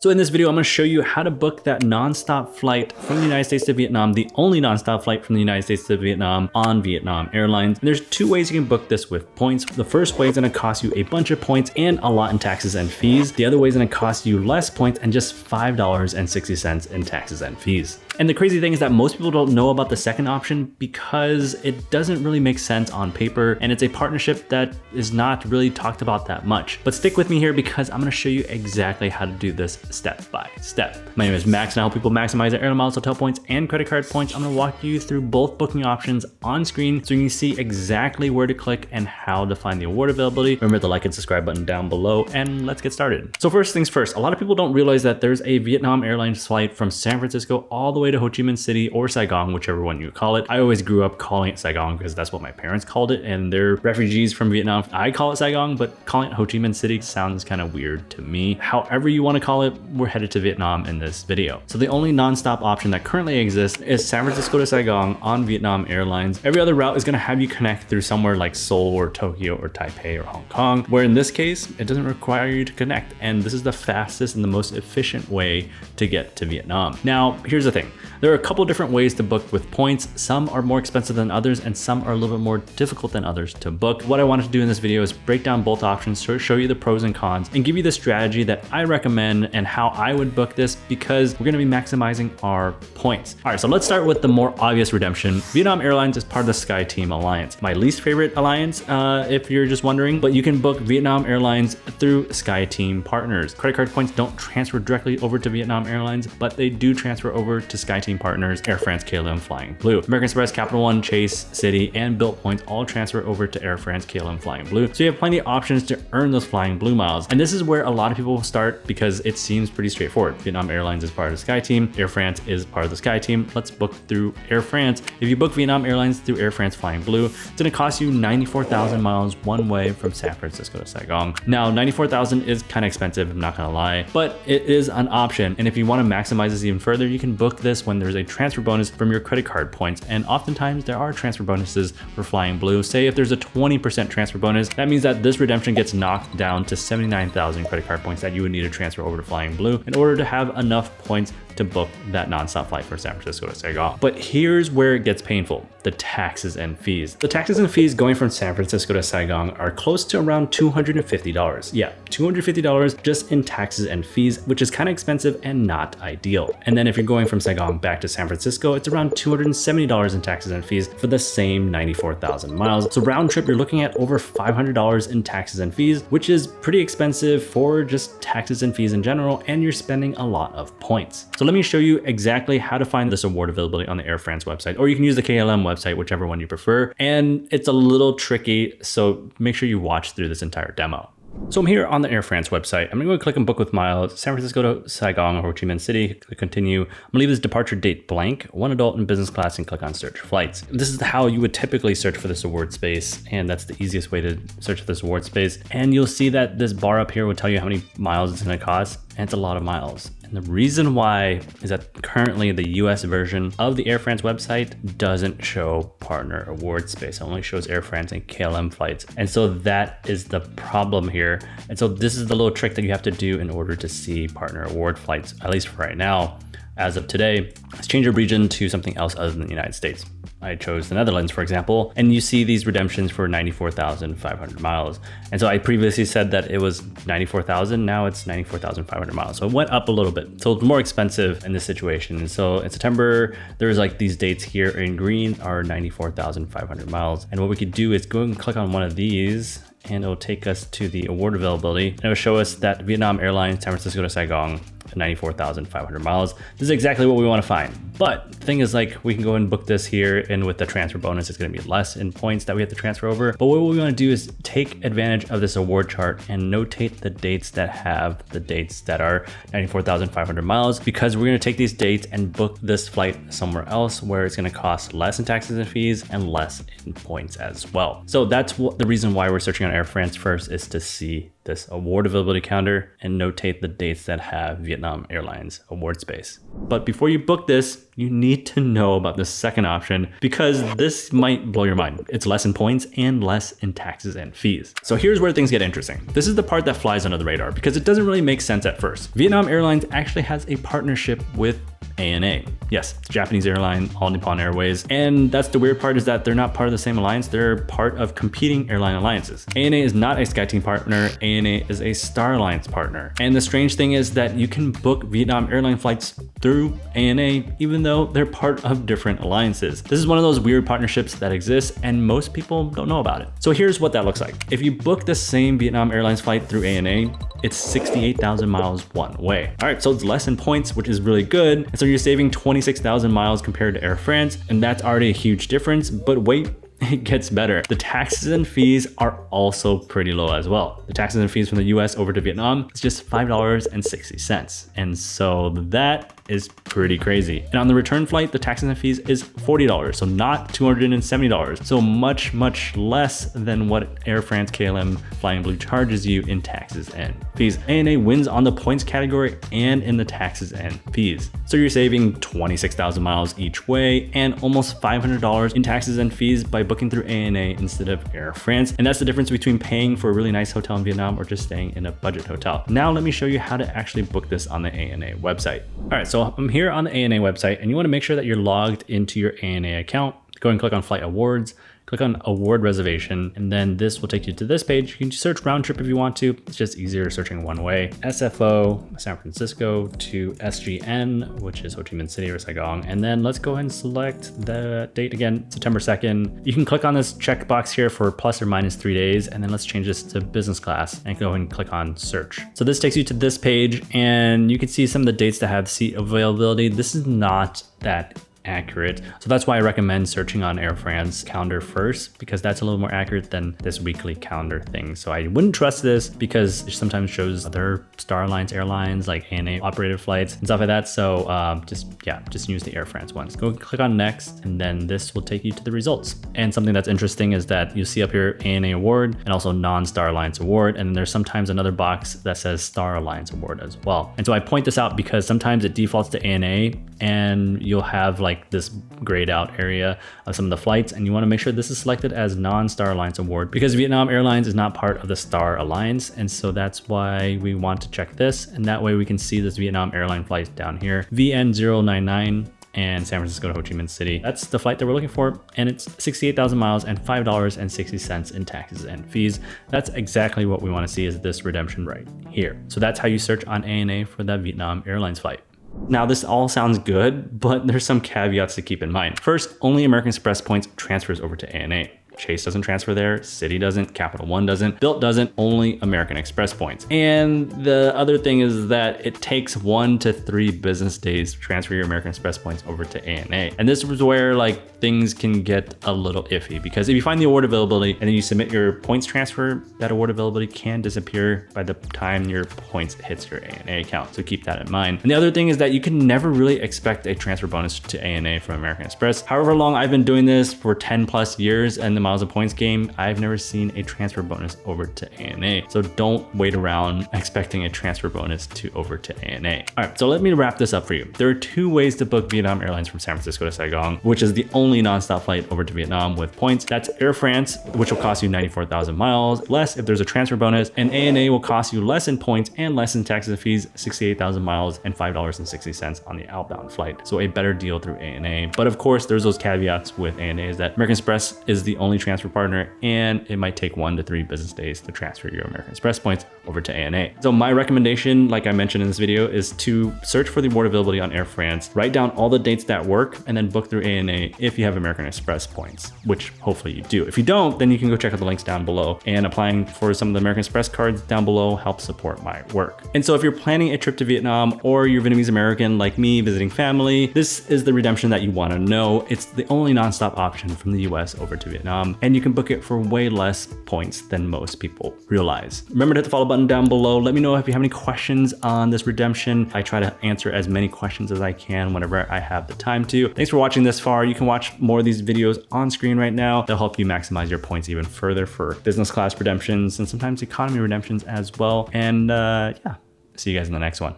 So in this video, I'm going to show you how to book that nonstop flight from the United States to Vietnam, the only nonstop flight from the United States to Vietnam on Vietnam Airlines. And there's two ways you can book this with points. The first way is going to cost you a bunch of points and a lot in taxes and fees. The other way is going to cost you less points and just $5.60 in taxes and fees. And the crazy thing is that most people don't know about the second option because it doesn't really make sense on paper, and it's a partnership that is not really talked about that much. But stick with me here because I'm going to show you exactly how to do this step by step. My name is Max and I help people maximize their air miles, hotel points, and credit card points. I'm going to walk you through both booking options on screen so you can see exactly where to click and how to find the award availability. Remember the like and subscribe button down below, and let's get started. So first things first, a lot of people don't realize that there's a Vietnam Airlines flight from San Francisco all the way to Ho Chi Minh City or Saigon, whichever one you call it. I always grew up calling it Saigon because that's what my parents called it, and they're refugees from Vietnam. I call it Saigon, but calling it Ho Chi Minh City sounds kind of weird to me. However you want to call it, we're headed to Vietnam in this video. So the only nonstop option that currently exists is San Francisco to Saigon on Vietnam Airlines. Every other route is going to have you connect through somewhere like Seoul or Tokyo or Taipei or Hong Kong, where in this case, it doesn't require you to connect. And this is the fastest and the most efficient way to get to Vietnam. Now, here's the thing. There are a couple different ways to book with points. Some are more expensive than others, and some are a little bit more difficult than others to book. What I wanted to do in this video is break down both options, show you the pros and cons, and give you the strategy that I recommend and how I would book this because we're gonna be maximizing our points. All right, so let's start with the more obvious redemption. Vietnam Airlines is part of the SkyTeam Alliance. My least favorite alliance, if you're just wondering, but you can book Vietnam Airlines through SkyTeam partners. Credit card points don't transfer directly over to Vietnam Airlines, but they do transfer over to SkyTeam partners, Air France, KLM, Flying Blue. American Express, Capital One, Chase, Citi, and Bilt points all transfer over to Air France, KLM, Flying Blue. So you have plenty of options to earn those Flying Blue miles. And this is where a lot of people start because it seems pretty straightforward. Vietnam Airlines is part of the SkyTeam. Air France is part of the SkyTeam. Let's book through Air France. If you book Vietnam Airlines through Air France Flying Blue, it's going to cost you 94,000 miles one way from San Francisco to Saigon. Now, 94,000 is kind of expensive, I'm not going to lie, but it is an option. And if you want to maximize this even further, you can book this when there's a transfer bonus from your credit card points. And oftentimes there are transfer bonuses for Flying Blue. Say if there's a 20% transfer bonus, that means that this redemption gets knocked down to 79,000 credit card points that you would need to transfer over to Flying Blue in order to have enough points to book that nonstop flight from San Francisco to Saigon. But here's where it gets painful: the taxes and fees. The taxes and fees going from San Francisco to Saigon are close to around $250. Yeah, $250 just in taxes and fees, which is kind of expensive and not ideal. And then if you're going from Saigon back to San Francisco, it's around $270 in taxes and fees for the same 94,000 miles. So round trip, you're looking at over $500 in taxes and fees, which is pretty expensive for just taxes and fees in general, and you're spending a lot of points. So let me show you exactly how to find this award availability on the Air France website, or you can use the KLM website, whichever one you prefer. And it's a little tricky, so make sure you watch through this entire demo. So I'm here on the Air France website. I'm gonna go click on book with miles, San Francisco to Saigon or Ho Chi Minh City, click continue. I'm gonna leave this departure date blank, one adult in business class, and click on search flights. This is how you would typically search for this award space, and that's the easiest way to search for this award space. And you'll see that this bar up here will tell you how many miles it's gonna cost, and it's a lot of miles. And the reason why is that currently the US version of the Air France website doesn't show partner award space. It only shows Air France and KLM flights. And so that is the problem here. And so this is the little trick that you have to do in order to see partner award flights, at least for right now. As of today, let's change your region to something else other than the United States. I chose the Netherlands, for example, and you see these redemptions for 94,500 miles. And so I previously said that it was 94,000, now it's 94,500 miles. So it went up a little bit. So it's more expensive in this situation. And so in September, there's like these dates here in green are 94,500 miles. And what we could do is go and click on one of these, and it'll take us to the award availability. And it'll show us that Vietnam Airlines, San Francisco to Saigon, 94,500 miles. This is exactly what we want to find. But the thing is, like, we can go and book this here, and with the transfer bonus, it's going to be less in points that we have to transfer over. But what we want to do is take advantage of this award chart and notate the dates that have the dates that are 94,500 miles, because we're going to take these dates and book this flight somewhere else where it's going to cost less in taxes and fees and less in points as well. So that's the reason why we're searching on Air France first, is to see this award availability counter and notate the dates that have Vietnam Airlines award space. But before you book this, you need to know about the second option because this might blow your mind. It's less in points and less in taxes and fees. So here's where things get interesting. This is the part that flies under the radar because it doesn't really make sense at first. Vietnam Airlines actually has a partnership with ANA. Yes, it's a Japanese airline, All Nippon Airways. And that's the weird part, is that they're not part of the same alliance. They're part of competing airline alliances. ANA is not a SkyTeam partner. ANA is a Star Alliance partner. And the strange thing is that you can book Vietnam airline flights through ANA, even though they're part of different alliances. This is one of those weird partnerships that exists and most people don't know about it. So here's what that looks like. If you book the same Vietnam Airlines flight through ANA, it's 68,000 miles one way. All right, so it's less in points, which is really good. And so you're saving 26,000 miles compared to Air France, and that's already a huge difference, but wait, it gets better. The taxes and fees are also pretty low as well. The taxes and fees from the US over to Vietnam is just $5.60. And so that is pretty crazy. And on the return flight, the taxes and fees is $40, so not $270. So much, much less than what Air France KLM Flying Blue charges you in taxes and fees. ANA wins on the points category and in the taxes and fees. So you're saving 26,000 miles each way and almost $500 in taxes and fees by booking through ANA instead of Air France. And that's the difference between paying for a really nice hotel in Vietnam or just staying in a budget hotel. Now let me show you how to actually book this on the ANA website. All right, so I'm here on the ANA website and you want to make sure that you're logged into your ANA account. Go and click on Flight Awards, click on Award Reservation, and then this will take you to this page. You can search round trip if you want to. It's just easier searching one way. SFO, San Francisco to SGN, which is Ho Chi Minh City or Saigon. And then let's go ahead and select the date again, September 2nd. You can click on this checkbox here for plus or minus 3 days. And then let's change this to business class and go ahead and click on search. So this takes you to this page and you can see some of the dates that have seat availability. This is not that accurate. So that's why I recommend searching on Air France calendar first, because that's a little more accurate than this weekly calendar thing. So I wouldn't trust this because it sometimes shows other Star Alliance airlines like ANA operated flights and stuff like that. So just use the Air France ones. Go click on next, and then this will take you to the results. And something that's interesting is that you see up here ANA award and also non-Star Alliance award. And there's sometimes another box that says Star Alliance award as well. And so I point this out because sometimes it defaults to ANA and you'll have like this grayed out area of some of the flights, and you want to make sure this is selected as non-Star Alliance award because Vietnam Airlines is not part of the Star Alliance. And so that's why we want to check this, and that way we can see this Vietnam airline flight down here, VN099 and San Francisco to Ho Chi Minh City. That's the flight that we're looking for, and it's 68,000 miles and $5.60 in taxes and fees. That's exactly what we want to see, is this redemption right here. So that's how you search on ANA for that Vietnam Airlines flight. Now, this all sounds good, but there's some caveats to keep in mind. First, only American Express points transfers over to ANA. Chase doesn't transfer there, Citi doesn't, Capital One doesn't, Bilt doesn't, only American Express points. And the other thing is that it takes 1 to 3 business days to transfer your American Express points over to ANA. And this is where like things can get a little iffy, because if you find the award availability and then you submit your points transfer, that award availability can disappear by the time your points hits your ANA account. So keep that in mind. And the other thing is that you can never really expect a transfer bonus to ANA from American Express. However long I've been doing this for 10 plus years and the miles of points game, I've never seen a transfer bonus over to ANA. So don't wait around expecting a transfer bonus to over to ANA. All right, so let me wrap this up for you. There are 2 ways to book Vietnam Airlines from San Francisco to Saigon, which is the only nonstop flight over to Vietnam with points. That's Air France, which will cost you 94,000 miles, less if there's a transfer bonus, and ANA will cost you less in points and less in taxes and fees, 68,000 miles and $5.60 on the outbound flight. So a better deal through ANA. But of course, there's those caveats with ANA, is that American Express is the only transfer partner, and it might take 1 to 3 business days to transfer your American Express points over to ANA. So my recommendation, like I mentioned in this video, is to search for the award availability on Air France, write down all the dates that work, and then book through ANA if you have American Express points, which hopefully you do. If you don't, then you can go check out the links down below, and applying for some of the American Express cards down below helps support my work. And so if you're planning a trip to Vietnam, or you're Vietnamese American like me visiting family, this is the redemption that you want to know. It's the only nonstop option from the US over to Vietnam. Vietnam, and you can book it for way less points than most people realize. Remember to hit the follow button down below. Let me know if you have any questions on this redemption. I try to answer as many questions as I can whenever I have the time to. Thanks for watching this far. You can watch more of these videos on screen right now. They'll help you maximize your points even further for business class redemptions and sometimes economy redemptions as well. And yeah, see you guys in the next one.